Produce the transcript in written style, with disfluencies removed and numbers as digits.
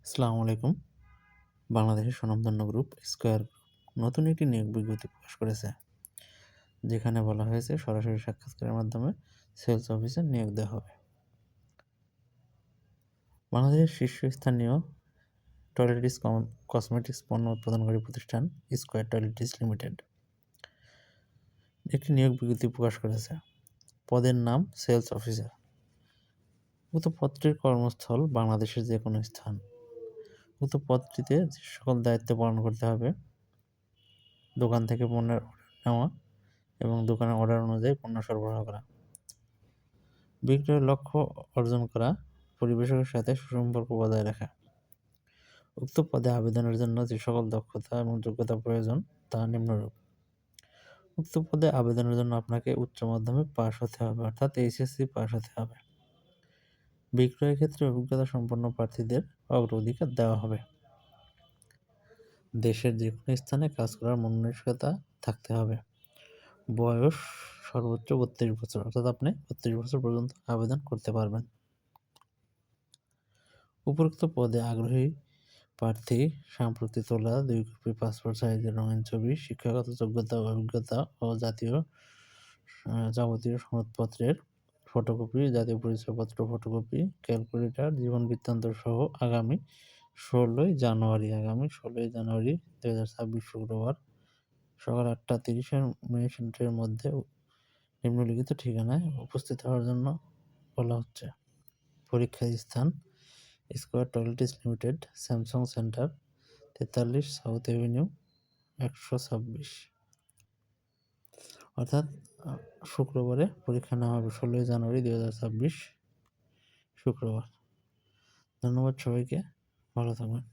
আসসালামু আলাইকুম। বাংলাদেশের স্বনামধন্য গ্রুপ স্কয়ার নতুন একটি নিয়োগ বিজ্ঞপ্তি প্রকাশ করেছে, যেখানে বলা হয়েছে সরাসরি সাক্ষাৎকারের মাধ্যমে সেলস অফিসার নিয়োগ দেওয়া হবে। বাংলাদেশের শীর্ষস্থানীয় টয়লেটিস কসমেটিক্স পণ্য উৎপাদনকারী প্রতিষ্ঠান স্কয়ার টয়লেটিস লিমিটেড একটি নিয়োগ বিজ্ঞপ্তি প্রকাশ করেছে। পদের নাম সেলস অফিসার। উক্ত পদটির কর্মস্থল বাংলাদেশের যে কোনো স্থান। উক্ত পদটিতে যে সকল দায়িত্ব পালন করতে হবে: দোকান থেকে পণ্যের অর্ডার নেওয়া এবং দোকানের অর্ডার অনুযায়ী পণ্য সরবরাহ করা, বিক্রয়ের লক্ষ্য অর্জন করা, পরিবেশকের সাথে সুসম্পর্ক বজায় রাখা। উক্ত পদে আবেদনের জন্য যে সকল দক্ষতা এবং যোগ্যতা প্রয়োজন তা নিম্নরূপ। উক্ত পদে আবেদনের জন্য আপনাকে উচ্চ মাধ্যমিক পাস হতে হবে, অর্থাৎ এইচএসসি পাস হতে হবে। বিক্রয়ের ক্ষেত্রে অভিজ্ঞতা সম্পন্ন প্রার্থীদের অগ্রাধিকার দেওয়া হবে। দেশের যে কোনো স্থানে কাজ করার মনমানসিকতা থাকতে হবে। বয়স সর্বোচ্চ 32 বছর, অর্থাৎ আপনি 32 বছর পর্যন্ত আবেদন করতে পারবেন। উপরোক্ত পদে আগ্রহী প্রার্থী সাম্প্রতি তোলা 2 কপি পাসপোর্ট সাইজের রঙিন ছবি, শিক্ষাগত যোগ্যতা, অভিজ্ঞতা ও যাবতীয় সনদপত্রের ফটোকপি, জাতীয় পরিচয়পত্র ফটোকপি, ক্যালকুলেটর, জীবন বৃত্তান্ত সহ আগামী 16ই জানুয়ারি 2026 শুক্রবার সকাল 8:30 মধ্যে নিম্নলিখিত ঠিকানায় উপস্থিত হওয়ার জন্য বলা হচ্ছে। পরীক্ষার স্থান: square toiletries limited, Samsung centre, 43 south Avenue, 126। অর্থাৎ শুক্রবারে পরীক্ষা নেওয়া হবে 16ই জানুয়ারি 2026 শুক্রবার। ধন্যবাদ সবাইকে, ভালো থাকবেন।